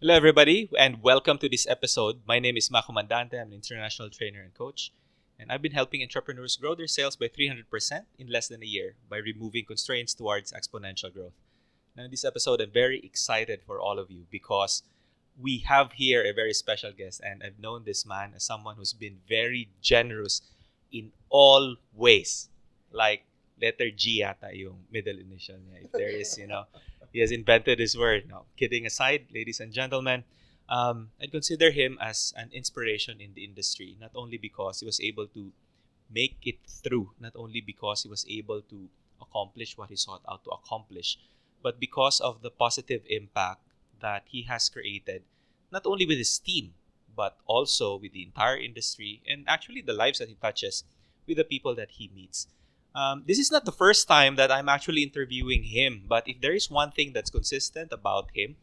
Hello, everybody, and welcome to this episode. My name is Mack, Comandante. I'm an international trainer and coach, and I've been helping entrepreneurs grow their sales by 300% in less than a year by removing constraints towards exponential growth. Now, in this episode, I'm very excited for all of you because we have here a very special guest, and I've known this man as someone who's been very generous in all ways. Like, letter G yata yung middle initial niya. If there is, he has invented this word. No, kidding aside, ladies and gentlemen, I'd consider him as an inspiration in the industry, not only because he was able to make it through, not only because he was able to accomplish what he sought out to accomplish, but because of the positive impact that he has created, not only with his team, but also with the entire industry and actually the lives that he touches with the people that he meets. This is not the first time that I'm actually interviewing him, but if there is one thing that's consistent about him,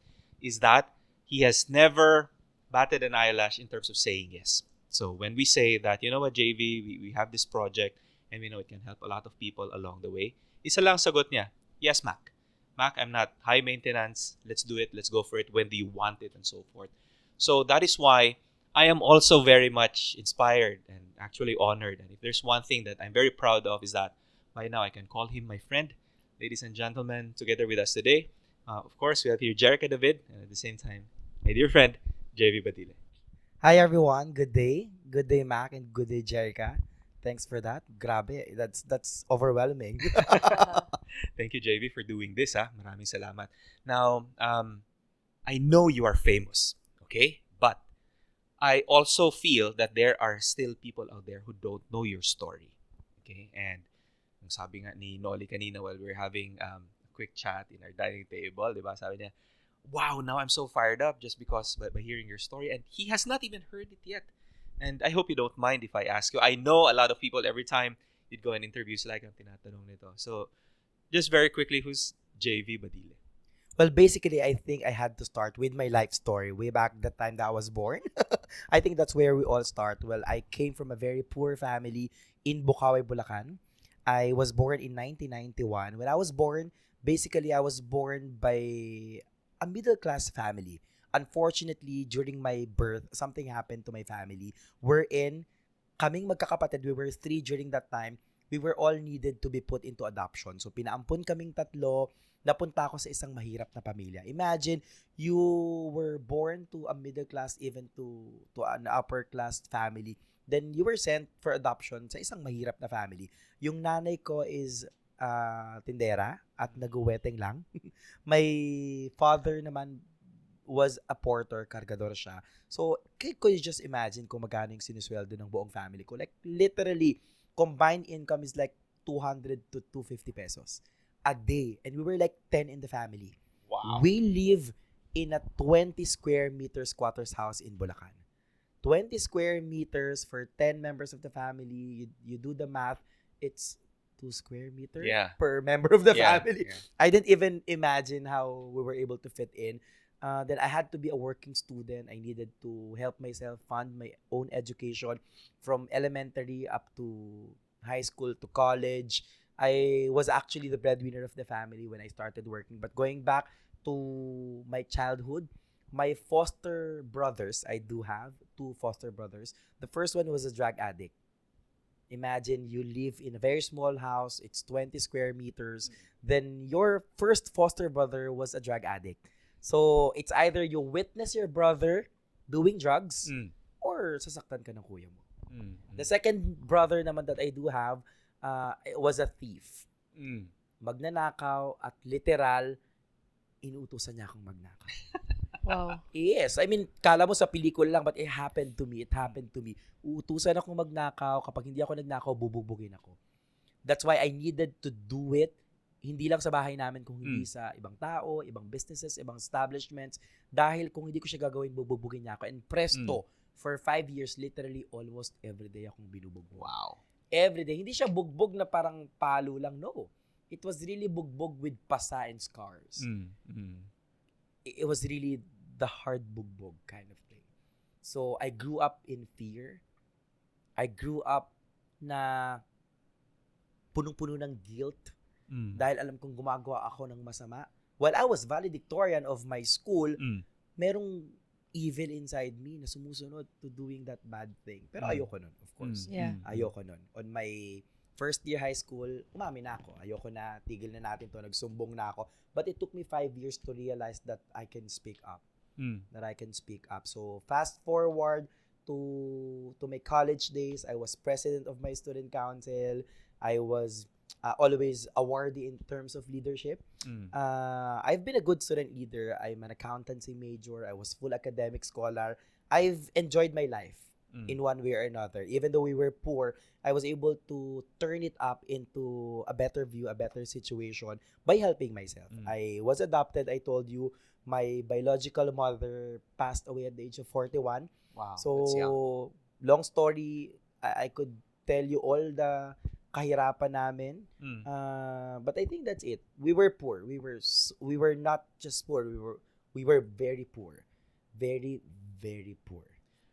is that he has never batted an eyelash in terms of saying yes. So when we say that, you know what, JV, we have this project and we know it can help a lot of people along the way, isa lang sagot niya, yes, Mac. Mac, I'm not high maintenance. Let's do it. Let's go for it. When do you want it? And so forth. So that is why I am also very much inspired and actually honored. And if there's one thing that I'm very proud of is that by now I can call him my friend. Ladies and gentlemen, together with us today, of course, we have here Jerica David, and at the same time, my dear friend, Jayvee Badile. Hi everyone, good day. Good day, Mac, and good day, Jerica. Thanks for that. Grabe, that's overwhelming. Thank you, JV, for doing this. Maraming salamat. Now, I know you are famous, okay? But I also feel that there are still people out there who don't know your story, okay? And ang sabi nga ni Noli kanina while we were having a quick chat in our dining table, di ba? Sabi niya, wow, now I'm so fired up just because by hearing your story. And he has not even heard it yet. And I hope you don't mind if I ask you. I know a lot of people, every time you'd go in interviews, like ang tinatanong nito. So, just very quickly, who's Jayvee Badile? Well, basically, I think I had to start with my life story way back the time that I was born. I think that's where we all start. Well, I came from a very poor family in Bukawi, Bulacan. I was born in 1991. When I was born, basically, I was born by a middle-class family. Unfortunately, during my birth, something happened to my family wherein kaming magkakapatid, we were three during that time, we were all needed to be put into adoption. So, pinaampun kaming tatlo, napunta ako sa isang mahirap na pamilya. Imagine, you were born to a middle class, even to an upper class family. Then, you were sent for adoption sa isang mahirap na family. Yung nanay ko is tindera at naguweteng lang. My father naman was a porter, kargador siya. So, could you just imagine kung magkano yung sinusweldo ng buong family ko? Like, literally, combined income is like 200 to 250 pesos a day. And we were like 10 in the family. Wow. We live in a 20 square meters quarters house in Bulacan. 20 square meters for 10 members of the family. You do the math, it's 2 square meters per member of the family. Yeah. I didn't even imagine how we were able to fit in. Then I had to be a working student. I needed to help myself fund my own education from elementary up to high school to college. I was actually the breadwinner of the family when I started working. But going back to my childhood, my foster brothers, I do have 2 foster brothers. The first one was a drug addict. Imagine you live in a very small house, it's 20 square meters. Then your first foster brother was a drug addict. So, it's either you witness your brother doing drugs or sasaktan ka ng kuya mo. The second brother naman that I do have was a thief. Magnanakaw at literal, inuutosan niya akong magnakaw. Wow. Yes. I mean, kala mo sa pelikula lang, but it happened to me. Uutusan akong magnakaw. Kapag hindi ako nagnakaw, bububugin ako. That's why I needed to do it. Hindi lang sa bahay namin, kung hindi sa ibang tao, ibang businesses, ibang establishments. Dahil kung hindi ko siya gagawin, bububugin niya ako. And presto, for 5 years, literally almost every day akong binubugbog. Wow. Every day. Hindi siya bugbog na parang palo lang. No. It was really bugbog with pasa and scars. It was really the hard bugbog kind of thing. So, I grew up in fear. I grew up na punong-puno ng guilt. Dahil alam kong gumagawa ako ng masama. While I was valedictorian of my school, merong evil inside me na sumusunod to doing that bad thing. Pero ayoko nun, of course. Yeah. Ayoko nun. On my first year high school, umami na ako. Ayoko na, tigil na natin to, nagsumbong na ako. But it took me 5 years to realize that I can speak up. So fast forward to my college days, I was president of my student council. I was always awardee in terms of leadership. I've been a good student leader. I'm an accountancy major. I was full academic scholar. I've enjoyed my life in one way or another. Even though we were poor, I was able to turn it up into a better view, a better situation by helping myself. I was adopted. I told you, my biological mother passed away at the age of 41. Wow, So, that's young. long story, I could tell you all the kahirapan namin. But I think that's it. We were poor. We were not just poor. We were very poor. Very, very poor.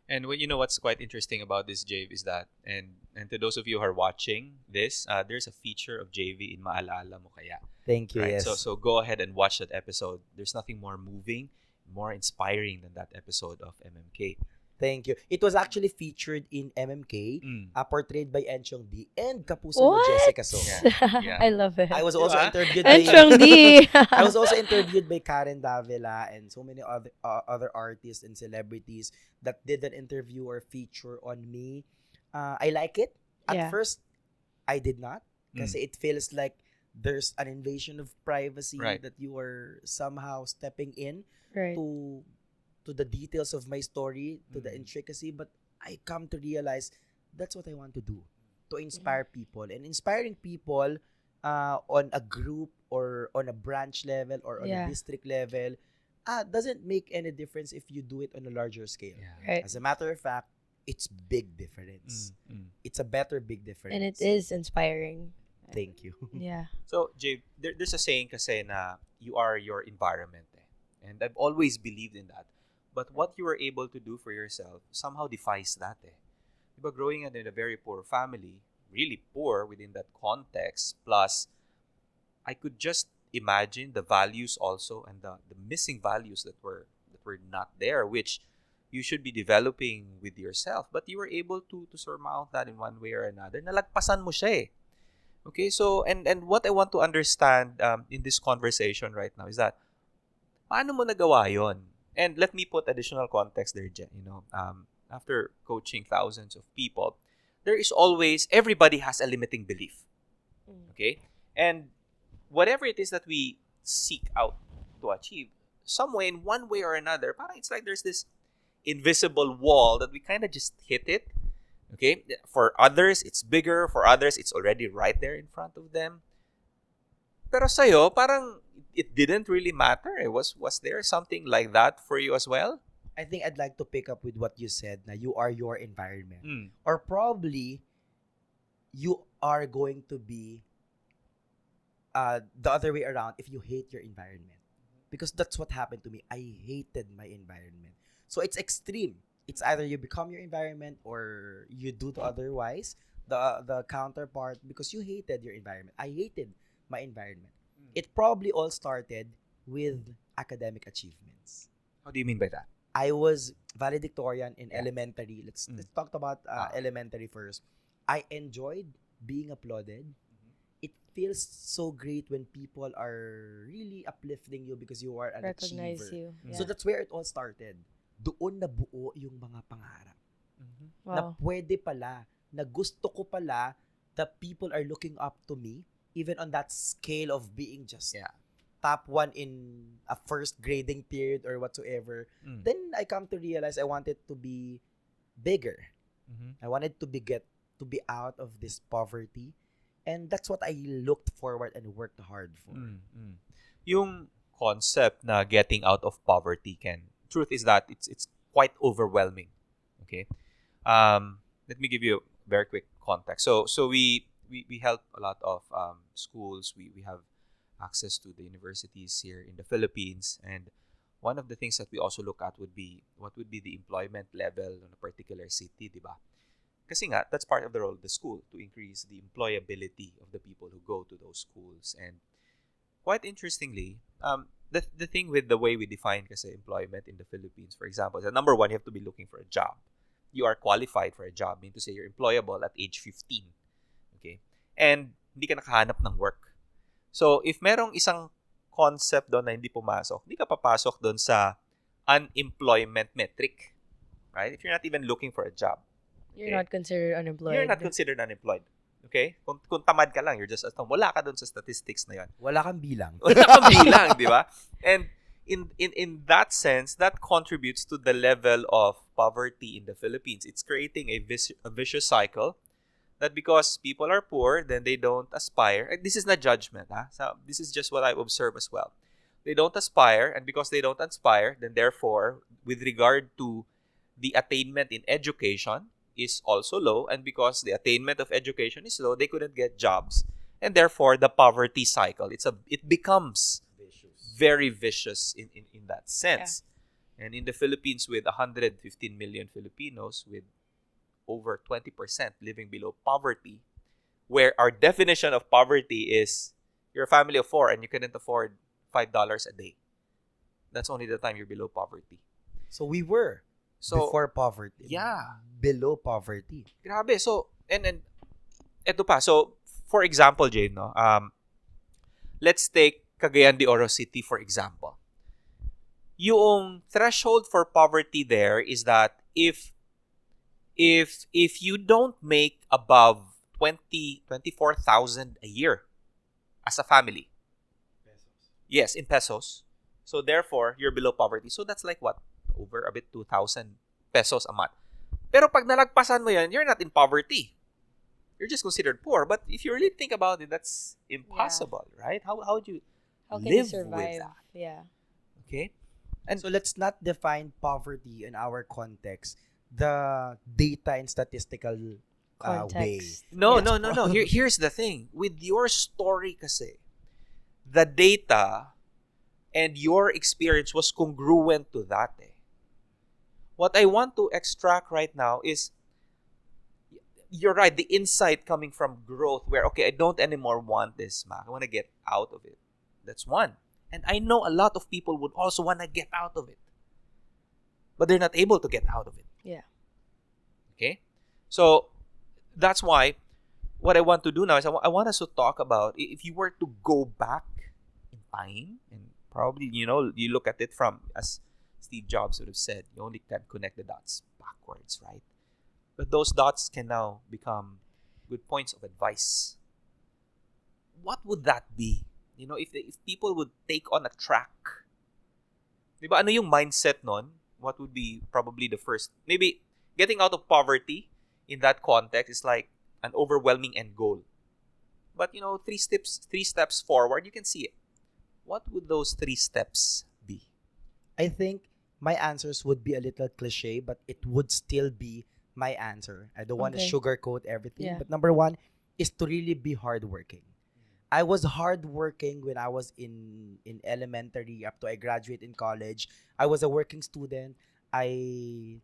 And you know what's quite interesting about this, Jave, is that, and to those of you who are watching this, there's a feature of Jayvee in Maalala Mo Kaya. Thank you, Right? yes. So go ahead and watch that episode. There's nothing more moving, more inspiring than that episode of MMK. Thank you. It was actually featured in MMK, portrayed by Enchong D and Kapuso mo What? Jessica So. Yeah. I love it. I was also Diba? interviewed by Enchong D. I was also interviewed by Karen Davila and so many other artists and celebrities that did an interview or feature on me. I like it. At Yeah. first, I did not kasi it feels like there's an invasion of privacy Right. that you are somehow stepping in Right. to the details of my story, to the intricacy, but I come to realize that's what I want to do, to inspire people. And inspiring people on a group or on a branch level or on a Yeah. district level doesn't make any difference if you do it on a larger scale. Right. As a matter of fact, it's big difference. It's a better big difference. And it is inspiring. Thank you. Yeah. So, Jay, there's a saying kasi na you are your environment. And I've always believed in that. But what you were able to do for yourself somehow defies that. Diba, growing up in a very poor family, really poor within that context, plus I could just imagine the values also and the missing values that were not there, which you should be developing with yourself. But you were able to surmount that in one way or another. Nalagpasan mo siya. Okay, so and what I want to understand in this conversation right now is that paano mo nagawa yon? And let me put additional context there, Jen. After coaching thousands of people, there is always, everybody has a limiting belief. Okay? And whatever it is that we seek out to achieve, some way, in one way or another, parang it's like there's this invisible wall that we kind of just hit it. Okay? For others, it's bigger. For others, it's already right there in front of them. Pero sa'yo, parang it didn't really matter. Was there something like that for you as well? I think I'd like to pick up with what you said na you are your environment. Mm. Or probably you are going to be the other way around if you hate your environment. Because that's what happened to me. I hated my environment. So it's extreme. It's either you become your environment or you do the otherwise, the counterpart, because you hated your environment. I hated my environment. It probably all started with academic achievements. How do you mean by that? I was valedictorian in elementary. Let's talk about elementary first. I enjoyed being applauded. It feels so great when people are really uplifting you because you are an Recognize achiever. you. Yeah. So that's where it all started. Doon nabuo yung mga pangarap. Na Wow. pwede pala, na gusto ko pala that people are looking up to me even on that scale of being just top one in a first grading period or whatsoever. Then I come to realize I wanted to be bigger. I wanted to be out of this poverty, and that's what I looked forward and worked hard for. Yung concept na getting out of poverty truth is that it's quite overwhelming. Okay? Let me give you a very quick context. So we help a lot of schools. We have access to the universities here in the Philippines, and one of the things that we also look at would be what would be the employment level in a particular city, di ba? Kasi nga, that's part of the role of the school, to increase the employability of the people who go to those schools. And quite interestingly, the thing with the way we define kasi employment in the Philippines, for example, is that number one, you have to be looking for a job. You are qualified for a job, meaning to say you're employable at age 15. Okay? And hindi ka nakahanap ng work. So, if merong isang concept doon na hindi pumasok, hindi ka papasok doon sa unemployment metric. Right? If you're not even looking for a job. You're not considered unemployed. You're not considered unemployed. Okay? Kung tamad ka lang, you're just wala ka doon sa statistics na 'yon. Wala kang bilang. Wala kang bilang, di ba? And in that sense, that contributes to the level of poverty in the Philippines. It's creating a vicious cycle that because people are poor, then they don't aspire. And this is not judgment, ha? So this is just what I observe as well. They don't aspire, and because they don't aspire, then therefore, with regard to the attainment in education is also low, and because the attainment of education is low, they couldn't get jobs. And therefore, the poverty cycle, it becomes very vicious in that sense. Yeah. And in the Philippines, with 115 million Filipinos, with over 20% living below poverty, where our definition of poverty is you're a family of 4 and you couldn't afford $5 a day. That's only the time you're below poverty. So we were before poverty. Yeah. Below poverty. Grabe. So, and eto pa. So, for example, Jane, no? Let's take Cagayan de Oro City, for example. Yung threshold for poverty there is that if you don't make above 24,000 a year as a family. Pesos. Yes, in pesos. So therefore, you're below poverty. So that's like what? Over a bit 2,000 pesos a month. Pero pag nalagpasan mo yan, you're not in poverty. You're just considered poor. But if you really think about it, that's impossible, right? How would you How can live you survive? with that? Yeah. Okay? And so let's not define poverty in our context, the data and statistical way. Context. No. Yes, Here's the thing. With your story kasi, the data and your experience was congruent to that. What I want to extract right now is, you're right, the insight coming from growth where, okay, I don't anymore want this, Mack. I want to get out of it. That's one. And I know a lot of people would also want to get out of it. But they're not able to get out of it. Yeah. Okay? So, that's why what I want to do now is I want us to talk about, if you were to go back in time, and probably, you look at it from, as Steve Jobs would have said, you only can connect the dots backwards, right? But those dots can now become good points of advice. What would that be? If people would take on a track, diba, ano yung mindset nun? What would be probably the first? Maybe getting out of poverty in that context is like an overwhelming end goal. But, 3 steps forward, you can see it. What would those 3 steps be? I think my answers would be a little cliche, but it would still be my answer. I don't want to sugarcoat everything. Yeah. But number 1 is to really be hardworking. I was hardworking when I was in elementary up to I graduate in college. I was a working student. Naging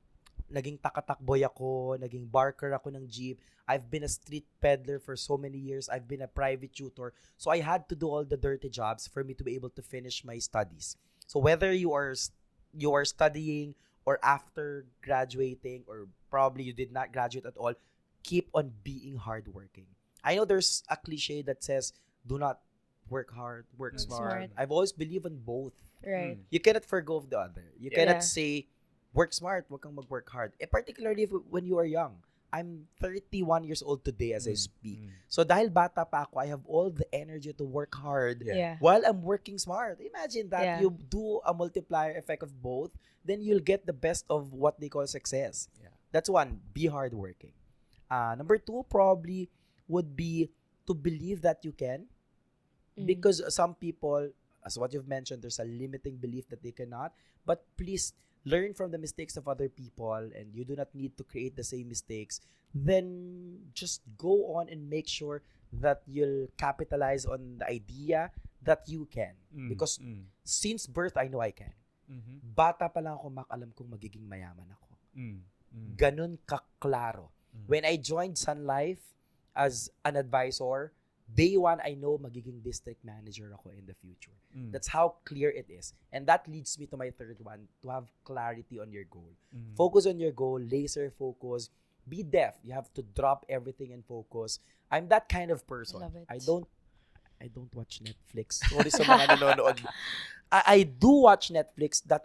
takatakboy ako, naging barker ako ng jeep. I've been a street peddler for so many years. I've been a private tutor. So I had to do all the dirty jobs for me to be able to finish my studies. So whether you are studying or after graduating, or probably you did not graduate at all, keep on being hardworking. I know there's a cliche that says, do not work hard, work smart. I've always believed in both. Right. You cannot forgo the other. You cannot say, work smart, wag kang mag-work hard. Particularly when you are young. I'm 31 years old today as I speak. So dahil bata pa ako, I have all the energy to work hard while I'm working smart. Imagine that you do a multiplier effect of both, then you'll get the best of what they call success. Yeah. That's 1, be hardworking. Number 2 probably would be to believe that you can. Because some people, as what you've mentioned, there's a limiting belief that they cannot. But please learn from the mistakes of other people, and you do not need to create the same mistakes. Then just go on and make sure that you'll capitalize on the idea that you can. Because since birth, I know I can. Bata pa lang ako, Mack, alam kong magiging mayaman ako. Ganun kaklaro. When I joined Sun Life as an advisor, day one, I know magiging district manager ako in the future. Mm. That's how clear it is. And that leads me to my third one, to have clarity on your goal. Mm. Focus on your goal, laser focus. Be def. You have to drop everything and focus. I'm that kind of person. Love it. I don't watch Netflix. Sorry sa mga nanonood. I do watch Netflix that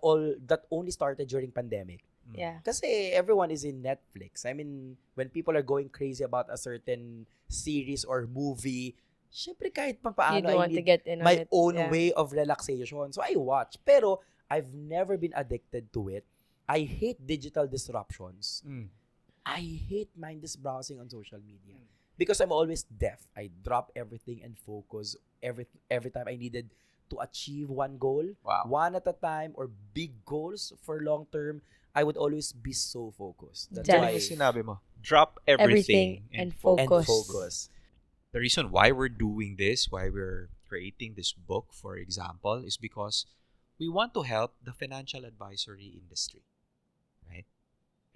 only started during pandemic. Yeah. Kasi everyone is in Netflix. I mean, when people are going crazy about a certain series or movie, syempre kahit pa You paano, don't I want to need get in on my it. own Yeah. way of relaxation. So I watch. Pero I've never been addicted to it. I hate digital disruptions. Mm. I hate mindless browsing on social media. Because I'm always deaf. I drop everything and focus every time I needed to achieve one goal, Wow. one at a time, or big goals for long term. I would always be so focused. That's Def. why Ano yung sinabi mo? Drop everything, And and focus. focus. The reason why we're doing this, why we're creating this book, for example, is because we want to help the financial advisory industry, right?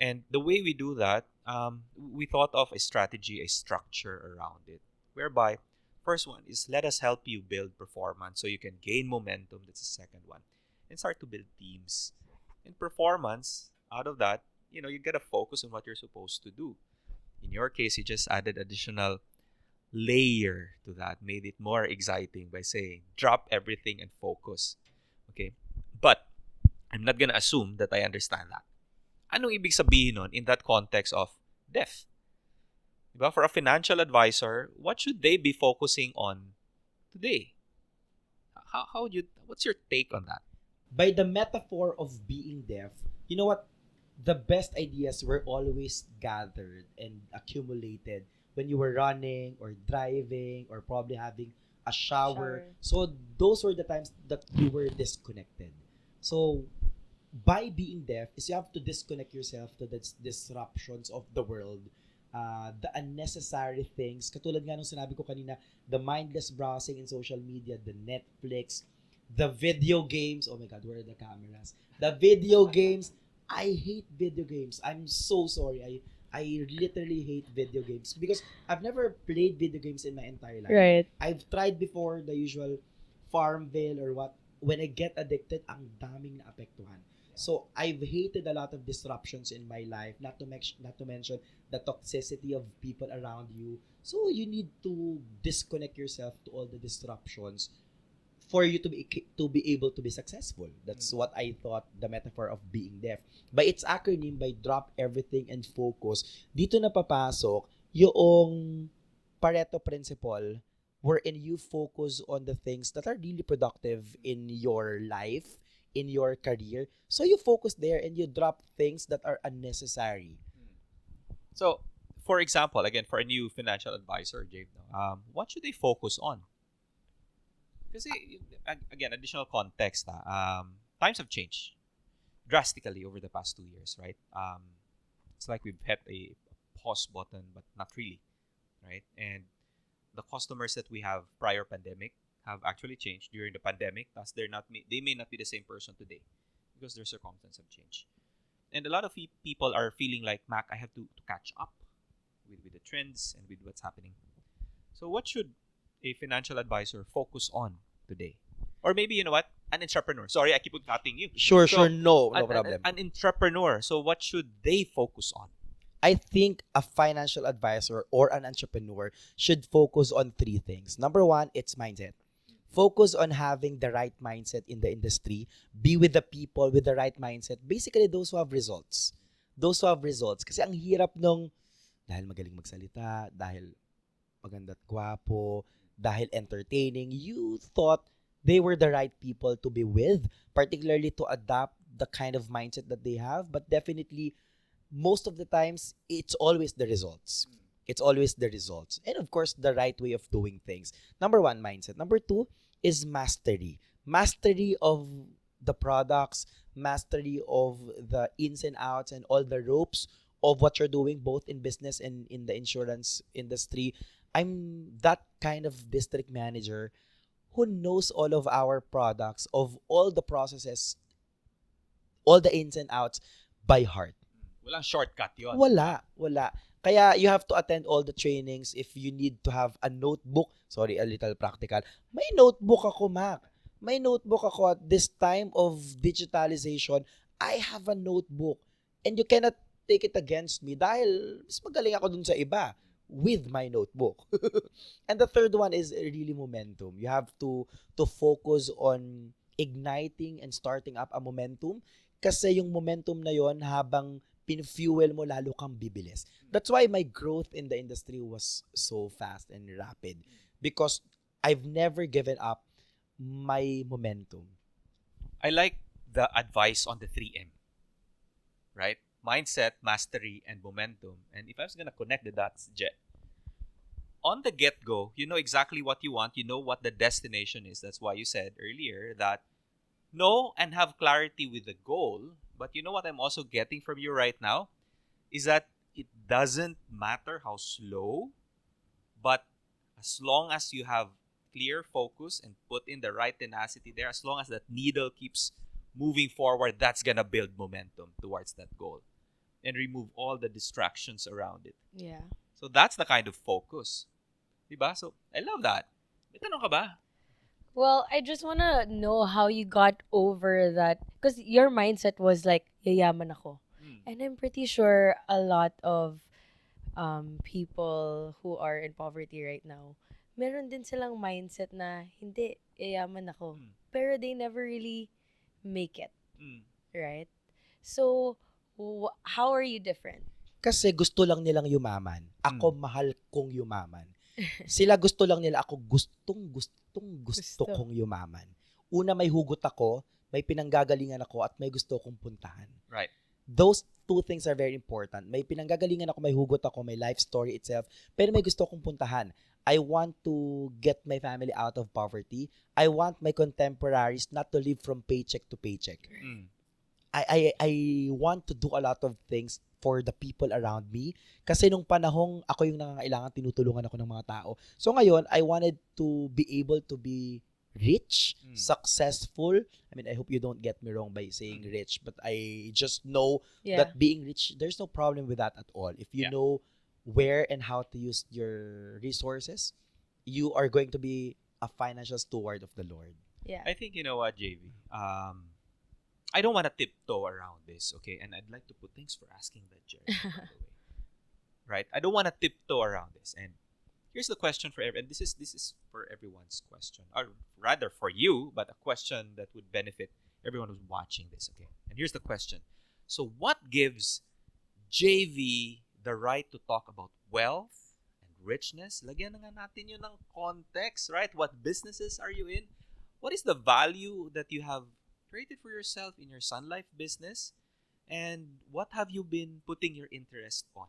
And the way we do that, we thought of a strategy, a structure around it, whereby first one is let us help you build performance so you can gain momentum. That's the second one. And start to build teams. And performance, out of that, you get to focus on what you're supposed to do. In your case, you just added additional layer to that, made it more exciting by saying, drop everything and focus. Okay? But, I'm not gonna assume that I understand that. Anong ibig sabihin nun in that context of death? Diba? For a financial advisor, what should they be focusing on today? What's your take on that? By the metaphor of being deaf, you know what? The best ideas were always gathered and accumulated when you were running or driving or probably having a shower. Shower. So those were the times that you were disconnected. So by being deaf is you have to disconnect yourself to the disruptions of the world, the unnecessary things. Katulad nga nung sinabi ko kanina, the mindless browsing in social media, the Netflix, the video games. Oh my God, where are the cameras? The video games. I hate video games. I'm so sorry. I literally hate video games because I've never played video games in my entire life. Right. I've tried before the usual Farmville or what. When I get addicted, ang daming naapektuhan. So I've hated a lot of disruptions in my life. Not to mention the toxicity of people around you. So you need to disconnect yourself to all the disruptions for you to be able to be successful. That's what I thought the metaphor of being deaf. By its acronym, by drop everything and focus, dito na papasok yung Pareto principle wherein you focus on the things that are really productive in your life, in your career. So you focus there and you drop things that are unnecessary. So, for example, again, for a new financial advisor, Jave, what should they focus on? Kasi, again, additional context. Times have changed drastically over the past 2 years, right? It's like we've hit a pause button, but not really, right? And the customers that we have prior pandemic have actually changed during the pandemic. Thus, they may not be the same person today because their circumstances have changed. And a lot of people are feeling like, Mac, I have to catch up with the trends and with what's happening. So what should a financial advisor focus on today? Or maybe, you know what? An entrepreneur. Sorry, I keep on cutting you. Sure, So, no an, problem. An entrepreneur. So what should they focus on? I think a financial advisor or an entrepreneur should focus on 3 things. Number 1, it's mindset. Focus on having the right mindset in the industry. Be with the people with the right mindset. Basically, those who have results. Those who have results. Kasi ang hirap nung, dahil magaling magsalita, dahil maganda at gwapo, dahil entertaining, you thought they were the right people to be with, particularly to adapt the kind of mindset that they have. But definitely, most of the times, it's always the results. It's always the results. And of course, the right way of doing things. Number 1, mindset. Number 2 is mastery. Mastery of the products, mastery of the ins and outs and all the ropes of what you're doing, both in business and in the insurance industry. I'm that kind of district manager who knows all of our products, of all the processes, all the ins and outs by heart. Walang shortcut yun. Wala. Kaya you have to attend all the trainings. If you need to have a notebook, sorry, a little practical, may notebook ako, Mac. May notebook ako at this time of digitalization. I have a notebook. And you cannot take it against me dahil mas magaling ako dun sa iba with my notebook. And the third one is really momentum. You have to focus on igniting and starting up a momentum kasi yung momentum na yon habang pin-fuel mo lalo kang bibilis. That's why my growth in the industry was so fast and rapid because I've never given up my momentum. I like the advice on the 3M, right? Mindset, mastery, and momentum. And if I was going to connect the dots, Jet, on the get-go, you know exactly what you want. You know what the destination is. That's why you said earlier that know and have clarity with the goal. But you know what I'm also getting from you right now? Is that it doesn't matter how slow, but as long as you have clear focus and put in the right tenacity there, as long as that needle keeps moving forward, that's gonna build momentum towards that goal and remove all the distractions around it. Yeah. So that's the kind of focus. Diba? So I love that. May tanong ka ba? Well, I just wanna know how you got over that, because your mindset was like, yayaman ako. And I'm pretty sure a lot of people who are in poverty right now, meron din silang mindset na, hindi, yayaman ako. Pero they never really make it, right? So, how are you different? Kasi gusto lang nilang yumaman. Ako mahal kong yumaman. Sila gusto lang nila, ako gusto kong yumaman. Una, may hugot ako, may pinanggagalingan ako, at may gusto kong puntahan. Right. Those two things are very important. May pinanggagalingan ako, may hugot ako, may life story itself, pero may gusto kong puntahan. I want to get my family out of poverty. I want my contemporaries not to live from paycheck to paycheck. I want to do a lot of things for the people around me. Kasi nung panahong ako yung nangangailangan, tinutulungan ako ng mga tao. So ngayon, I wanted to be able to be rich, successful. I mean, I hope you don't get me wrong by saying rich, but I just know that being rich, there's no problem with that at all. If you know where and how to use your resources, you are going to be a financial steward of the Lord. Yeah. I think, you know what, Jayvee? I don't want to tiptoe around this, okay? And I'd like to put, thanks for asking that, Jerica, by the way. Right? I don't want to tiptoe around this. And here's the question for everyone. And this is for everyone's question. Or rather for you, but a question that would benefit everyone who's watching this, okay? And here's the question. So what gives Jayvee the right to talk about wealth and richness? Lagyan na nga natin yun ng context, right? What businesses are you in? What is the value that you have created for yourself in your Sun Life business? And what have you been putting your interest on?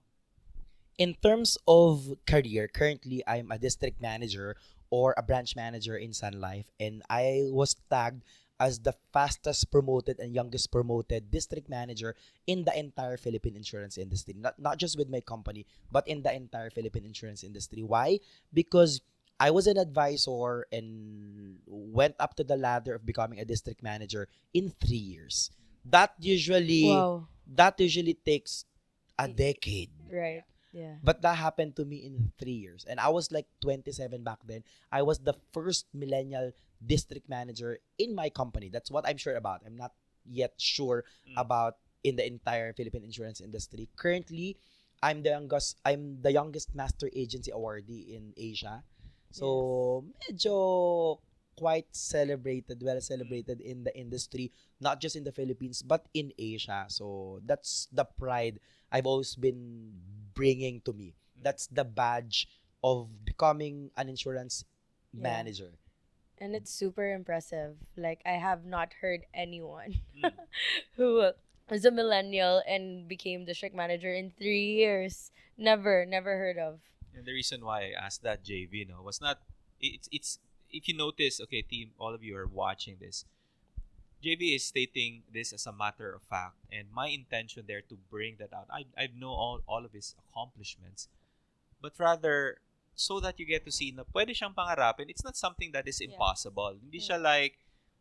In terms of career, currently I'm a district manager or a branch manager in Sun Life, and I was tagged as the fastest promoted and youngest promoted district manager in the entire Philippine insurance industry. Not just with my company, but in the entire Philippine insurance industry. Why? Because I was an advisor and went up to the ladder of becoming a district manager in 3 years. That usually takes a decade. Right. Yeah. But that happened to me in 3 years. And I was like 27 back then. I was the first millennial district manager in my company. That's what I'm sure about. I'm not yet sure about in the entire Philippine insurance industry. Currently, I'm the youngest master agency awardee in Asia. So, medyo quite well celebrated in the industry, not just in the Philippines, but in Asia. So, that's the pride I've always been bringing to me. That's the badge of becoming an insurance manager. And it's super impressive. Like, I have not heard anyone who is a millennial and became district manager in 3 years. Never heard of. And the reason why I asked that, JV, was not, it's if you notice, okay, team, all of you are watching this, JV is stating this as a matter of fact, and my intention there to bring that out, I know all of his accomplishments, but rather so that you get to see na pwede siyang pangarapin. It's not something that is impossible. Hindi siya like,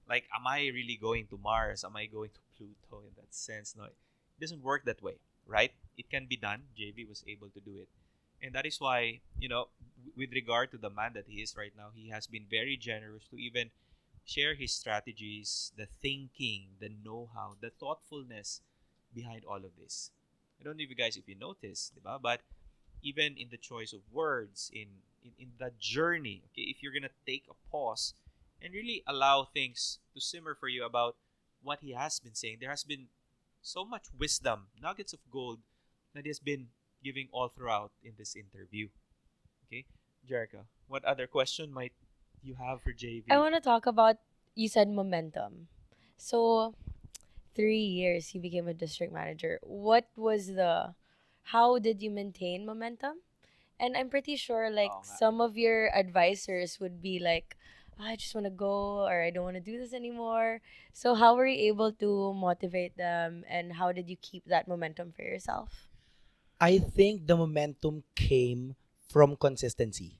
am I really going to Mars? Am I going to Pluto in that sense? No, it doesn't work that way. right? It can be done. JV was able to do it. And that is why, with regard to the man that he is right now, he has been very generous to even share his strategies, the thinking, the know-how, the thoughtfulness behind all of this. I don't know if you guys, if you notice, diba? But even in the choice of words, in the journey, okay, if you're gonna take a pause and really allow things to simmer for you about what he has been saying, there has been so much wisdom, nuggets of gold that he has been giving all throughout in this interview. Okay, Jerica, what other question might you have for I JV? want to talk about, you said momentum. So, 3 years you became a district manager. How did you maintain momentum? And I'm pretty sure like Oo nga. some of your advisors would be like, "Ah, I just want to go, or I don't want to do this anymore." So how were you able to motivate them, and how did you keep that momentum for yourself? I think the momentum came from consistency.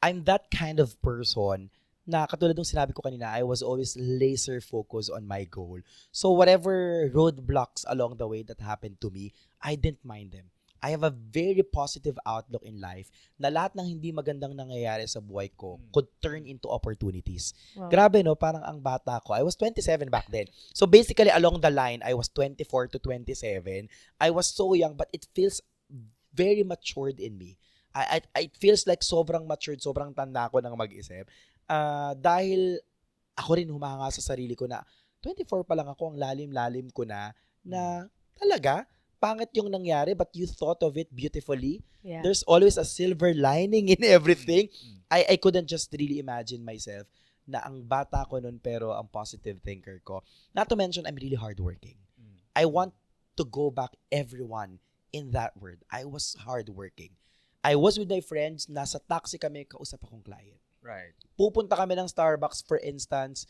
I'm that kind of person na katulad ng sinabi ko kanina, I was always laser focused on my goal. So whatever roadblocks along the way that happened to me, I didn't mind them. I have a very positive outlook in life na lahat ng hindi magandang nangyayari sa buhay ko could turn into opportunities. Wow. Grabe no, parang ang bata ko. I was 27 back then. So basically along the line, I was 24 to 27. I was so young but it feels very matured in me. It feels like sobrang matured, sobrang tanda ko ng mag-isip. Dahil ako rin humanga sa sarili ko na 24 pa lang ako, ang lalim-lalim ko na talaga, pangit yung nangyari but you thought of it beautifully. Yeah. There's always a silver lining in everything. I couldn't just really imagine myself na ang bata ko nun pero ang positive thinker ko. Not to mention, I'm really hardworking. I want to go back everyone in that word. I was hardworking. I was with my friends, nasa taxi kami, kausap akong client. Right. Pupunta kami ng Starbucks, for instance,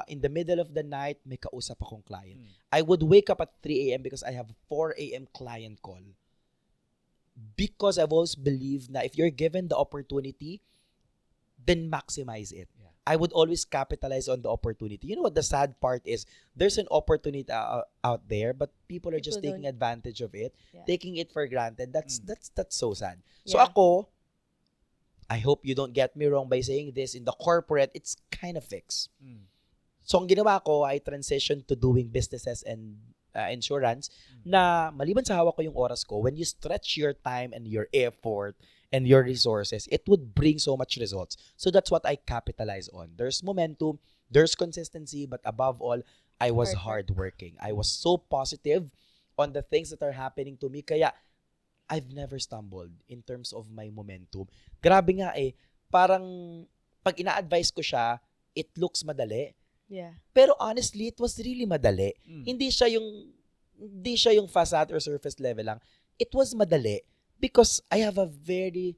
in the middle of the night, may kausap akong client. I would wake up at 3 a.m. because I have 4 a.m. client call. Because I've always believed na if you're given the opportunity, then maximize it. Yeah. I would always capitalize on the opportunity. You know what the sad part is? There's an opportunity out there, but people are just People taking don't- advantage of it, Yeah. taking it for granted. That's so sad. So Yeah. ako, I hope you don't get me wrong by saying this, in the corporate, it's kind of fixed. So ang ginawa ko, I transitioned to doing businesses and insurance na maliban sa hawak ko yung oras ko, when you stretch your time and your effort and your resources, it would bring so much results. So that's what I capitalize on. There's momentum, there's consistency, but above all, I was Hard hardworking. I was so positive on the things that are happening to me. Kaya I've never stumbled in terms of my momentum. Grabe nga parang pag ina-advise ko siya, it looks madali. Yeah. Pero honestly, it was really madali. Hindi siya yung facade or surface level lang. It was madali because I have a very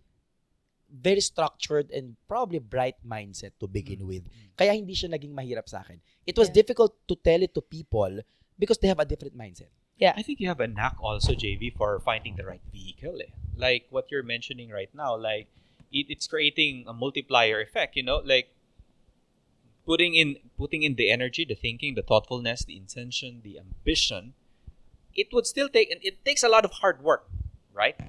very structured and probably bright mindset to begin with. Kaya hindi siya naging mahirap sa akin. It was Yeah. difficult to tell it to people because they have a different mindset. Yeah. I think you have a knack also, JV, for finding the right vehicle. Like what you're mentioning right now, like it's creating a multiplier effect, like putting in the energy, the thinking, the thoughtfulness, the intention, the ambition. It would still take, and it takes a lot of hard work, right?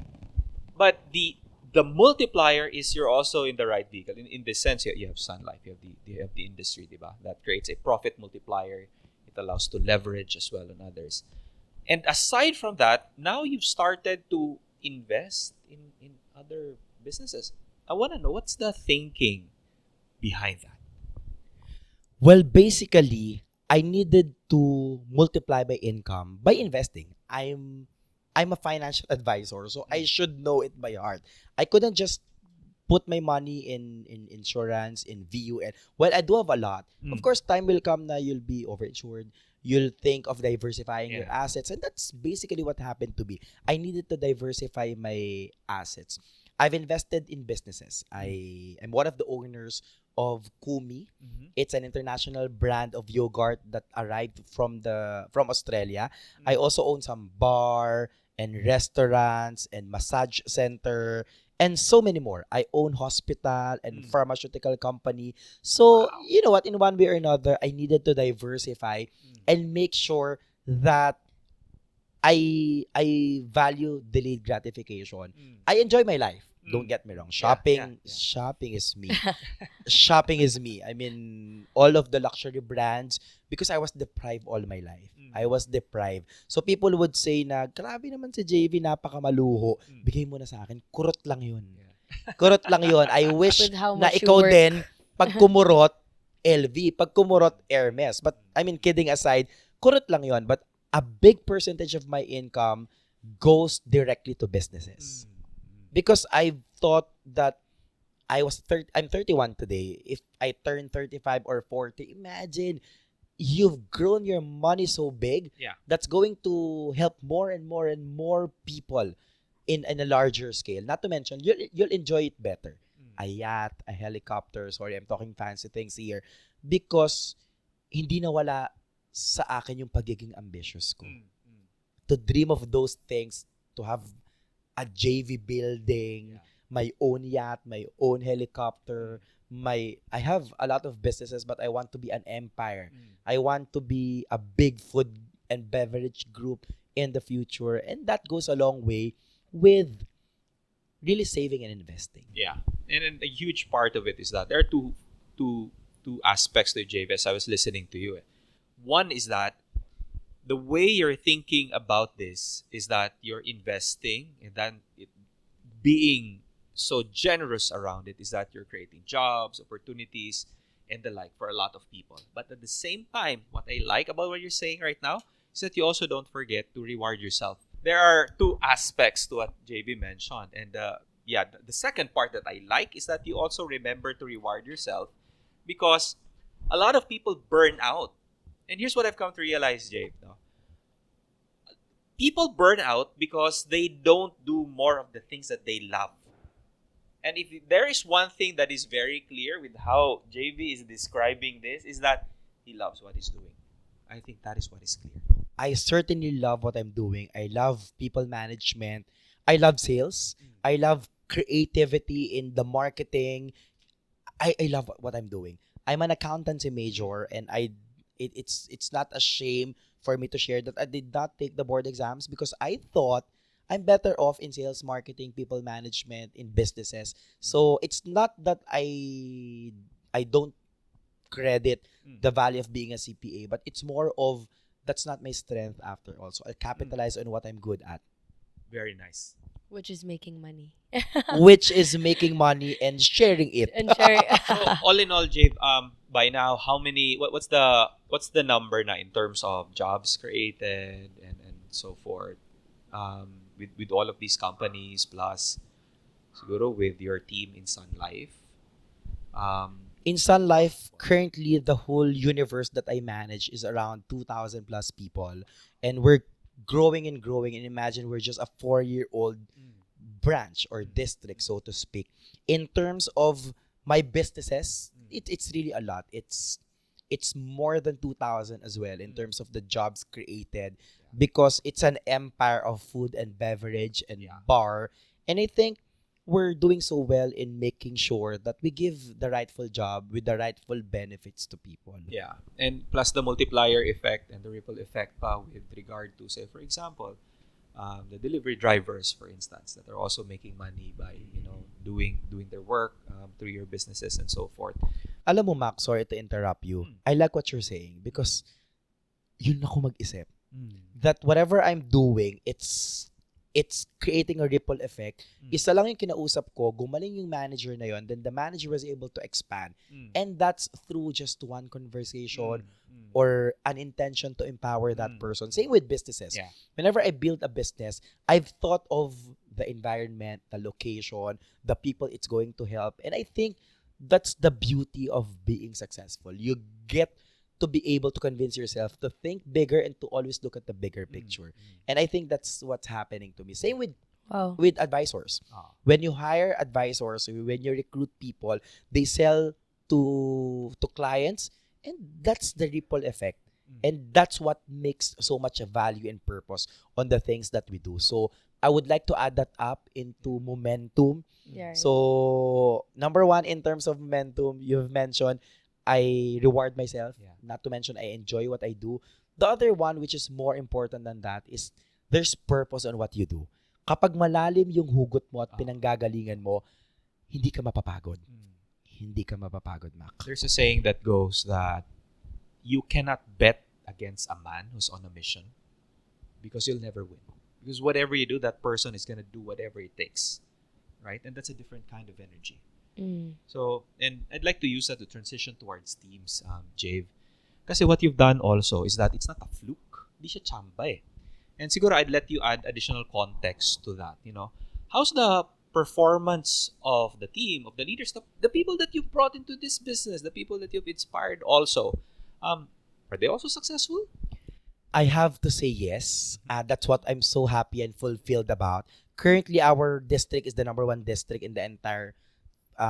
But the multiplier is you're also in the right vehicle. In this sense, you have Sun Life, you have the industry, diba? That creates a profit multiplier. It allows to leverage as well on others. And aside from that, now you've started to invest in other businesses. I want to know, what's the thinking behind that? Well, basically, I needed to multiply my income by investing. I'm a financial advisor, so I should know it by heart. I couldn't just put my money in insurance, in VUN. Well, I do have a lot. Of course, time will come na you'll be overinsured. You'll think of diversifying your Yeah. assets, and that's basically what happened to me. I needed to diversify my assets. I've invested in businesses. I am one of the owners of Kumi. It's an international brand of yogurt that arrived from Australia. I also own some bar and restaurants and massage center and so many more. I own hospital and pharmaceutical company. So, you know what, in one way or another, I needed to diversify and make sure that I value delayed gratification. I enjoy my life. Don't get me wrong. Shopping is me. Shopping is me. I mean, all of the luxury brands, because I was deprived all my life. I was deprived. So people would say na, grabe naman si Jayvee, napakamaluho. Bigay mo na sa akin. Kurot lang yun. Kurot lang yun. I wish With how na much you ikaw work. din, pag kumurot, LV. Pag kumurot, Hermes. But, I mean, kidding aside, kurot lang yun. But a big percentage of my income goes directly to businesses. Because I thought that I'm 31 today. If I turn 35 or 40, imagine you've grown your money so big that's going to help more and more and more people in a larger scale. Not to mention, you'll enjoy it better. A yacht, a helicopter, sorry, I'm talking fancy things here. Because hindi nawala sa akin yung pagiging ambitious ko. To dream of those things, to have a JV building, my own yacht, my own helicopter, I have a lot of businesses, but I want to be an empire. I want to be a big food and beverage group in the future, and that goes a long way with really saving and investing. Yeah, and a huge part of it is that there are two aspects to JV as I was listening to you. One is that the way you're thinking about this is that you're investing, and then being so generous around it is that you're creating jobs, opportunities, and the like for a lot of people. But at the same time, what I like about what you're saying right now is that you also don't forget to reward yourself. There are two aspects to what JV mentioned. And the second part that I like is that you also remember to reward yourself, because a lot of people burn out. And here's what I've come to realize, Jay. No? People burn out because they don't do more of the things that they love. And if there is one thing that is very clear with how JV is describing this, is that he loves what he's doing. I think that is what is clear. I certainly love what I'm doing. I love people management. I love sales. I love creativity in the marketing. I love what I'm doing. I'm an accountancy major, and it's not a shame for me to share that I did not take the board exams because I thought I'm better off in sales, marketing, people management, in businesses. So it's not that I don't credit the value of being a CPA, but it's more of that's not my strength after all. So I'll capitalize on what I'm good at. Very nice. Which is making money. Which is making money and sharing it. And sharing. So all in all, Jave, by now, how many? What's the number na in terms of jobs created and so forth? With all of these companies plus, siguro with your team in Sun Life. In Sun Life, currently the whole universe that I manage is around 2,000 plus people, and we're growing and growing. And imagine we're just a 4-year-old branch or district, so to speak. In terms of my businesses, it's really a lot. It's more than 2,000 as well in terms of the jobs created, because it's an empire of food and beverage and bar. And I think we're doing so well in making sure that we give the rightful job with the rightful benefits to people. Yeah. And plus the multiplier effect and the ripple effect pa with regard to, say, for example, the delivery drivers, for instance, that are also making money by, doing their work through your businesses and so forth. Alam mo, Mac, sorry to interrupt you. I like what you're saying because yun ako mag-isip. That whatever I'm doing, it's creating a ripple effect. Isa lang yung kinausap ko, gumaling yung manager na yon, then the manager was able to expand. And that's through just one conversation or an intention to empower that person. Same with businesses. Yeah. Whenever I build a business, I've thought of the environment, the location, the people it's going to help. And I think that's the beauty of being successful. You get to be able to convince yourself to think bigger and to always look at the bigger picture. And I think that's what's happening to me. Same with advisors. When you hire advisors, when you recruit people, they sell to clients, and that's the ripple effect. And that's what makes so much a value and purpose on the things that we do. So I would like to add that up into momentum. Yeah. So number one, in terms of momentum, you've mentioned I reward myself. Not to mention I enjoy what I do. The other one, which is more important than that, is there's purpose on what you do. Kapag malalim yung hugot mo at pinanggagalingan mo, hindi ka mapapagod. Hindi ka mapapagod, Mac. There's a saying that goes that you cannot bet against a man who's on a mission because you'll never win. Because whatever you do, that person is going to do whatever it takes. Right? And that's a different kind of energy. So, and I'd like to use that to transition towards teams, Jave. Kasi what you've done also is that it's not a fluke. Di siya chamba eh. And siguro I'd let you add additional context to that. How's the performance of the team, of the leaders, the people that you've brought into this business, the people that you've inspired also? Are they also successful? I have to say yes. That's what I'm so happy and fulfilled about. Currently, our district is the number 1 district in the entire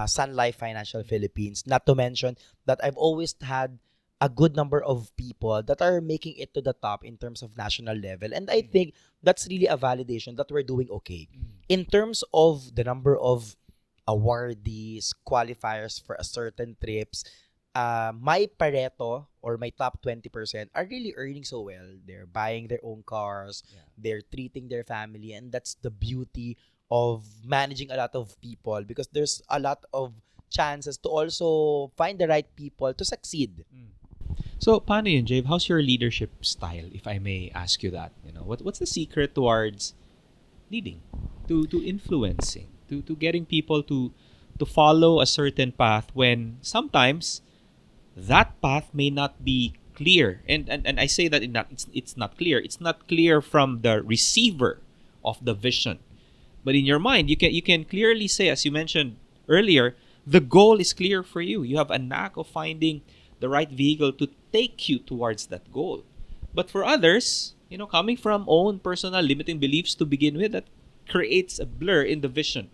Sun Life Financial Philippines. Not to mention that I've always had a good number of people that are making it to the top in terms of national level. And I think that's really a validation that we're doing okay. In terms of the number of awardees, qualifiers for a certain trips, my Pareto or my top 20% are really earning so well. They're buying their own cars, they're treating their family, and that's the beauty of managing a lot of people because there's a lot of chances to also find the right people to succeed. So, paano yun, Jave? How's your leadership style, if I may ask you that? What's the secret towards leading, to influencing, to getting people to follow a certain path when sometimes that path may not be clear, and I say that it's not clear. It's not clear from the receiver of the vision, but in your mind, you can clearly say, as you mentioned earlier, the goal is clear for you. You have a knack of finding the right vehicle to take you towards that goal. But for others, coming from own personal limiting beliefs to begin with, that creates a blur in the vision.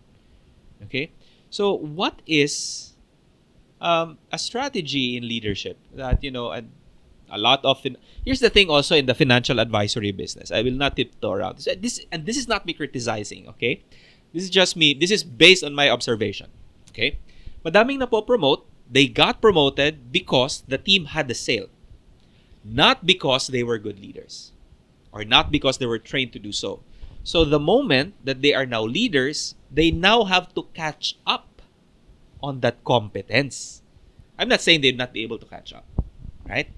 Okay, so what is a strategy in leadership that a lot of here's the thing also in the financial advisory business. I will not tiptoe around this, and this is not me criticizing, okay? This is just me. This is based on my observation, okay? Madaming napo-promote, they got promoted because the team had a sale, not because they were good leaders or not because they were trained to do so. So the moment that they are now leaders, they now have to catch up on that competence. I'm not saying they'd not be able to catch up, right?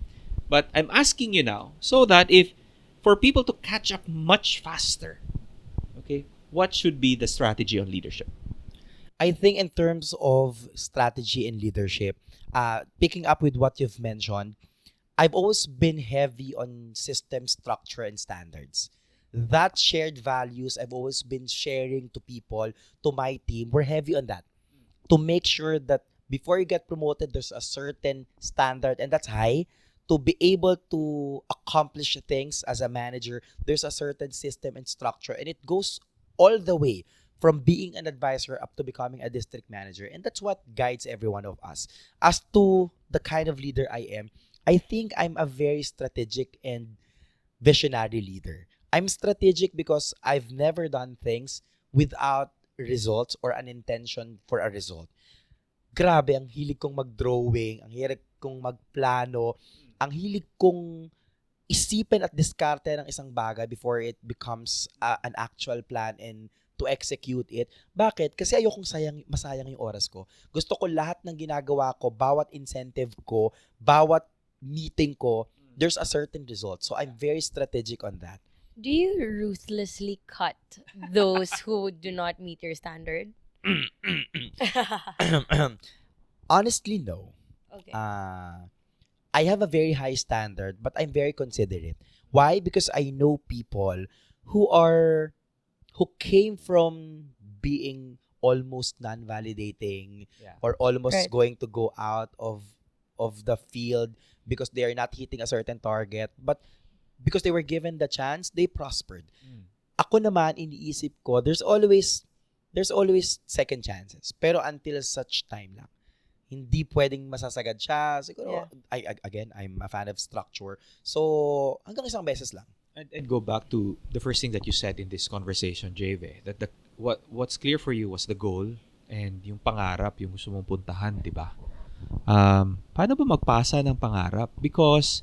But I'm asking you now so that for people to catch up much faster, okay, what should be the strategy on leadership? I think in terms of strategy and leadership, picking up with what you've mentioned, I've always been heavy on system structure and standards. That shared values I've always been sharing to people, to my team, we're heavy on that. To make sure that before you get promoted, there's a certain standard, and that's high. To be able to accomplish things as a manager, there's a certain system and structure, and it goes all the way from being an advisor up to becoming a district manager. And that's what guides every one of us. As to the kind of leader I am, I think I'm a very strategic and visionary leader. I'm strategic because I've never done things without results or an intention for a result. Grabe, ang hilig kong mag-drawing, ang hilig kong magplano, ang hilig kong isipin at diskarte ng isang bagay before it becomes an actual plan and to execute it. Bakit? Kasi ayokong masayang yung oras ko. Gusto ko lahat ng ginagawa ko, bawat incentive ko, bawat meeting ko, there's a certain result. So I'm very strategic on that. Do you ruthlessly cut those who do not meet your standard? Honestly, no. Okay. I have a very high standard, but I'm very considerate. Why? Because I know people who came from being almost non-validating or almost going to go out of the field because they are not hitting a certain target, but because they were given the chance, they prospered. Ako naman, iniisip ko, there's always second chances. Pero until such time lang. Hindi pwedeng masasagad siya. Siguro, I'm a fan of structure. So, hanggang isang beses lang. And go back to the first thing that you said in this conversation, Jayvee, that what's clear for you was the goal and yung pangarap, yung gusto mong puntahan, di ba? Paano ba magpasa ng pangarap? Because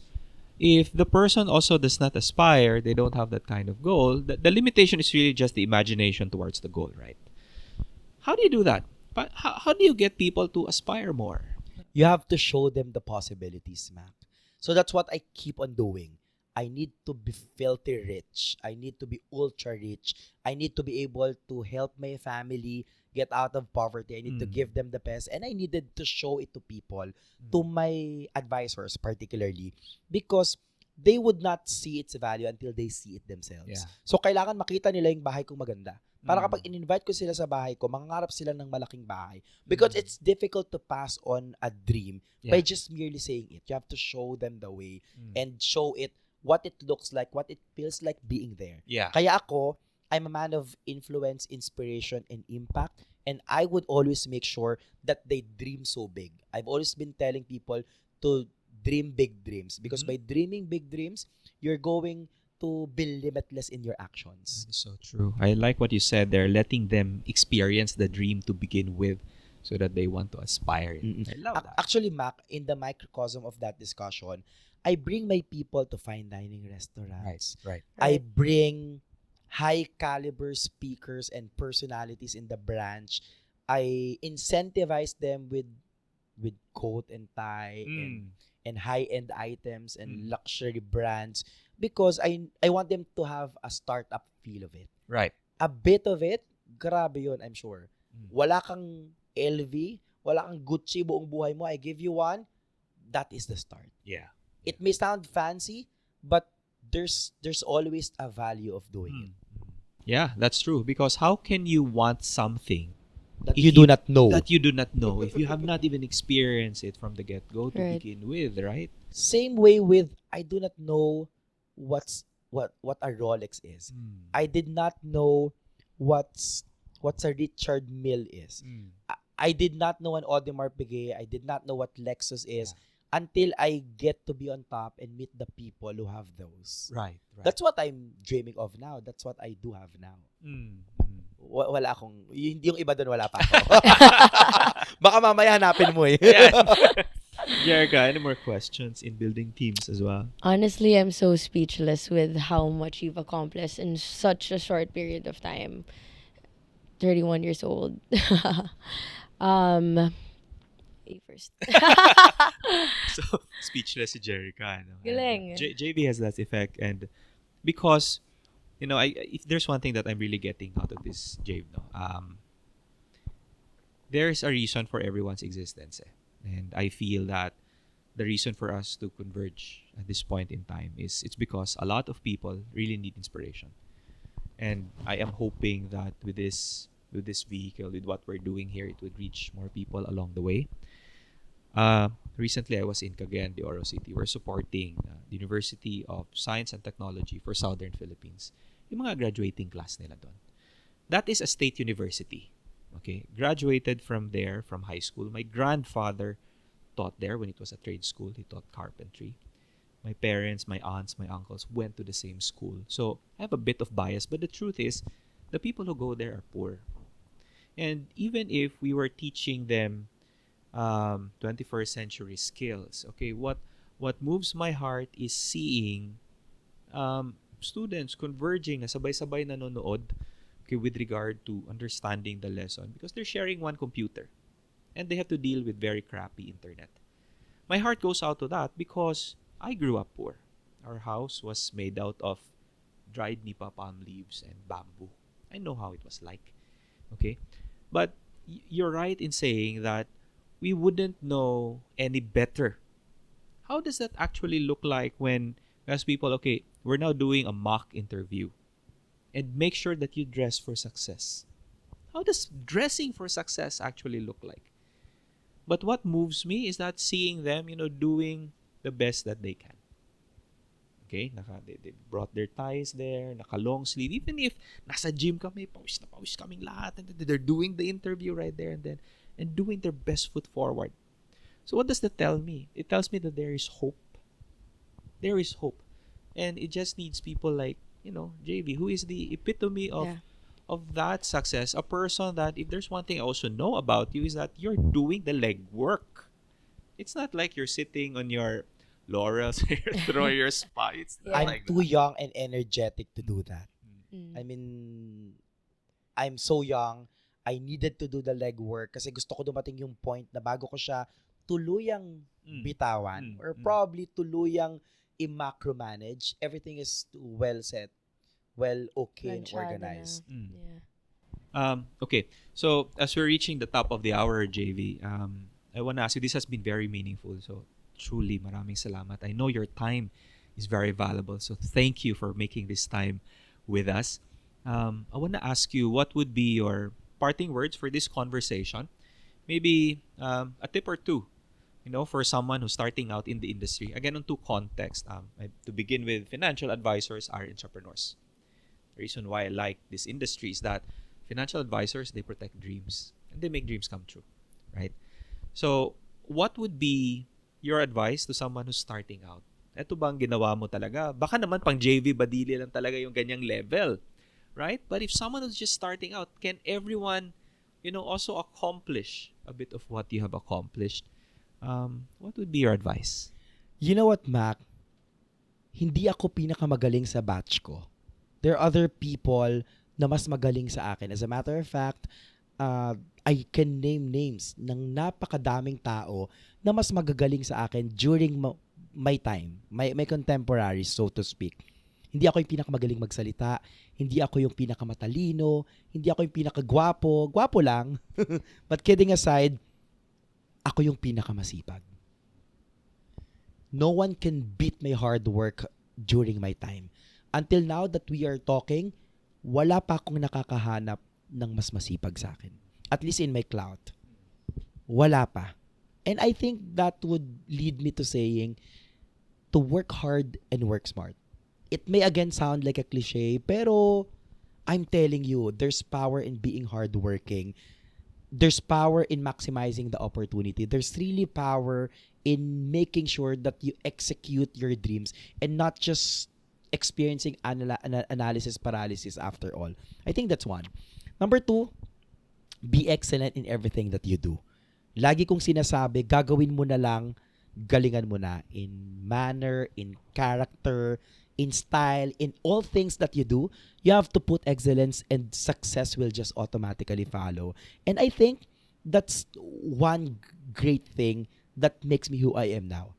if the person also does not aspire, they don't have that kind of goal, the limitation is really just the imagination towards the goal, right? How do you do that? But how do you get people to aspire more? You have to show them the possibilities, Mac. So that's what I keep on doing. I need to be filthy rich. I need to be ultra rich. I need to be able to help my family get out of poverty. I need to give them the best. And I needed to show it to people, to my advisors particularly, because they would not see its value until they see it themselves. Yeah. So kailangan makita nila yung bahay kong maganda. Para kapag in-invite ko sila sa bahay ko, mangangarap sila ng malaking bahay. Because it's difficult to pass on a dream by just merely saying it. You have to show them the way and show it what it looks like, what it feels like being there. Yeah. Kaya ako, I'm a man of influence, inspiration, and impact. And I would always make sure that they dream so big. I've always been telling people to dream big dreams. Because by dreaming big dreams, you're going to be limitless in your actions. That is so true. I like what you said there, letting them experience the dream to begin with so that they want to aspire it. I love that. Actually, Mac, in the microcosm of that discussion, I bring my people to fine dining restaurants. Right. I bring high caliber speakers and personalities in the branch. I incentivize them with coat and tie and high-end items and luxury brands because I want them to have a startup feel of it. Right. A bit of it, grabe yun, I'm sure. Wala kang LV, wala kang Gucci buong buhay mo, I give you one, that is the start. Yeah. It may sound fancy, but there's always a value of doing it. Yeah, that's true. Because how can you want something That you do not know. that you do not know if you have not even experienced it from the get-go to Right. begin with, right? Same way with I do not know what a Rolex is. I did not know what's a Richard Mille is. I did not know an Audemars Piguet. I did not know what Lexus is until I get to be on top and meet the people who have those. Right. That's what I'm dreaming of now. That's what I do have now. Wala akong, yung iba doon wala pa ako. Baka mamaya hanapin mo eh. Jerica, any more questions in building teams as well? Honestly, I'm so speechless with how much you've accomplished in such a short period of time. 31 years old. You first. So, speechless si Jerica. No? Galing. JV has that effect. And because, if there's one thing that I'm really getting out of this, Jave, there's a reason for everyone's existence. And I feel that the reason for us to converge at this point in time is it's because a lot of people really need inspiration. And I am hoping that with this vehicle, with what we're doing here, it would reach more people along the way. Recently, I was in Cagayan de Oro City. We're supporting the University of Science and Technology for Southern Philippines. Yung mga graduating class nila doon. That is a state university. Okay, graduated from there, from high school. My grandfather taught there when it was a trade school. He taught carpentry. My parents, my aunts, my uncles went to the same school. So I have a bit of bias, but the truth is, the people who go there are poor. And even if we were teaching them 21st century skills, okay, what moves my heart is seeing students converging na sabay-sabay nanonood, okay, with regard to understanding the lesson because they're sharing one computer and they have to deal with very crappy internet. My heart goes out to that because I grew up poor. Our house was made out of dried nipa palm leaves and bamboo. I know how it was like. Okay? But you're right in saying that we wouldn't know any better. How does that actually look like when as people, okay, we're now doing a mock interview and make sure that you dress for success. How does dressing for success actually look like? But what moves me is that seeing them, doing the best that they can. Okay, they brought their ties there, naka-long sleeve. Even if nasa gym kami, pawis na pawis kaming lahat. And they're doing the interview right there and doing their best foot forward. So what does that tell me? It tells me that there is hope. There is hope. And it just needs people like, Jayvee, who is the epitome of that success. A person that, if there's one thing I also know about you, is that you're doing the legwork. It's not like you're sitting on your laurels, throw your spa. It's not I'm like too that. young and energetic to do that. Mm. I mean, I'm so young. I needed to do the legwork kasi gusto ko dumating yung point na bago ko siya tuluyang bitawan or probably tuluyang i-macromanage, everything is well set, well okay and Planchado na. organized. Yeah. Okay, so as we're reaching the top of the hour, JV, I want to ask you, this has been very meaningful. So truly, maraming salamat. I know your time is very valuable. So thank you for making this time with us. I want to ask you, what would be your parting words for this conversation? Maybe a tip or two, for someone who's starting out in the industry. Again, on two contexts. To begin with, financial advisors are entrepreneurs. The reason why I like this industry is that financial advisors, they protect dreams and they make dreams come true, right? So, what would be your advice to someone who's starting out? Ito bang ginawa mo talaga? Baka naman pang Jayvee Badile lang talaga yung ganyang level, right? But if someone who's just starting out, can everyone, also accomplish a bit of what you have accomplished? What would be your advice? You know what, Mac? Hindi ako pinakamagaling sa batch ko. There are other people na mas magaling sa akin. As a matter of fact, I can name names ng napakadaming tao na mas magagaling sa akin during my time, my contemporaries, so to speak. Hindi ako yung pinakamagaling magsalita, hindi ako yung pinakamatalino, hindi ako yung pinakagwapo, gwapo lang. But kidding aside, ako yung pinakamasipag. No one can beat my hard work during my time. Until now that we are talking, wala pa akong nakakahanap ng mas masipag sa akin. At least in my clout. Wala pa. And I think that would lead me to saying to work hard and work smart. It may again sound like a cliche, pero I'm telling you, there's power in being hardworking. There's power in maximizing the opportunity. There's really power in making sure that you execute your dreams and not just experiencing analysis paralysis after all. I think that's one. Number two, be excellent in everything that you do. Lagi kong sinasabi, gagawin mo na lang, galingan mo na in manner, in character, in style, in all things that you do. You have to put excellence and success will just automatically follow. And I think that's one great thing that makes me who I am now.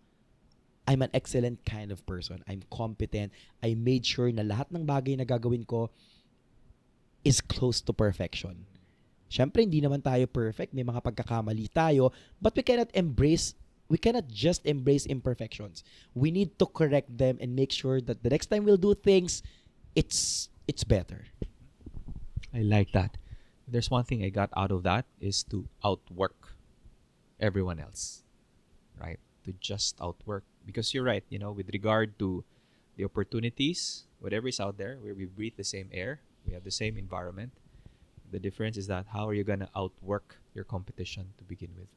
I'm an excellent kind of person. I'm competent. I made sure na lahat ng bagay na gagawin ko is close to perfection. Siyempre, hindi naman tayo perfect. May mga pagkakamali tayo. But we cannot just embrace imperfections. We need to correct them and make sure that the next time we'll do things, it's better. I like that. There's one thing I got out of that is to outwork everyone else, right? To just outwork. Because you're right, with regard to the opportunities, whatever is out there, where we breathe the same air, we have the same environment. The difference is that how are you going to outwork your competition to begin with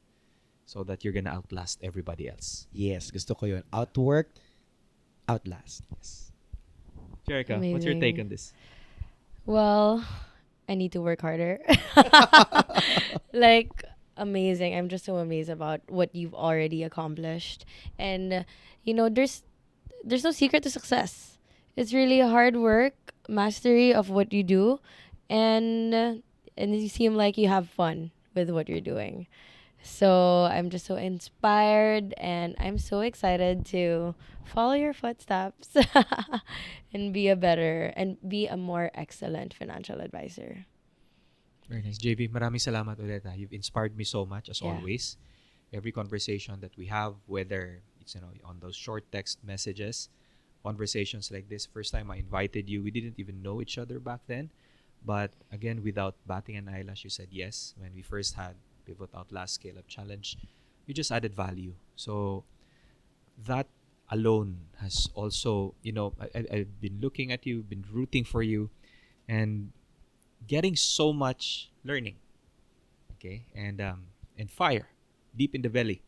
so that you're going to outlast everybody else. Yes, gusto ko yun. Outwork, outlast. Yes. Jerica, what's your take on this? Well, I need to work harder. Amazing. I'm just so amazed about what you've already accomplished. And there's no secret to success. It's really hard work, mastery of what you do, and you seem like you have fun with what you're doing. So I'm just so inspired and I'm so excited to follow your footsteps and be a more excellent financial advisor. Very nice. JV, maraming salamat ulit. You've inspired me so much as Yeah. always. Every conversation that we have, whether it's on those short text messages, conversations like this, first time I invited you, we didn't even know each other back then. But again, without batting an eyelash, you said yes. When we first had Pivot Outlast Scale Up Challenge, you just added value. So that alone has also, I've been looking at you, been rooting for you, and getting so much learning, okay, and fire deep in the belly.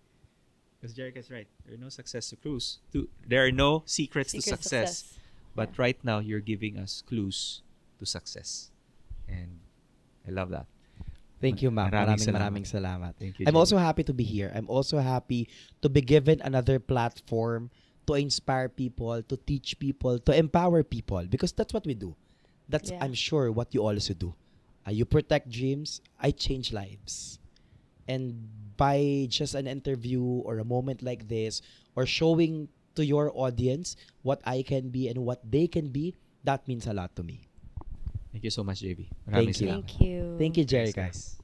Because Jerica's right. There are no success to clues. There are no secrets to success. But Yeah. right now, you're giving us clues to success, and I love that. Thank you, Mac. Maraming Maraming salamat. Thank you. I'm JV. also happy to be here. I'm also happy to be given another platform to inspire people, to teach people, to empower people, because that's what we do. That's, Yeah. I'm sure, what you also do. You protect dreams, I change lives. And by just an interview or a moment like this, or showing to your audience what I can be and what they can be, that means a lot to me. Thank you so much, JV. Thank you. salamat. Thank you. Thank you, Thanks, Jerica. guys.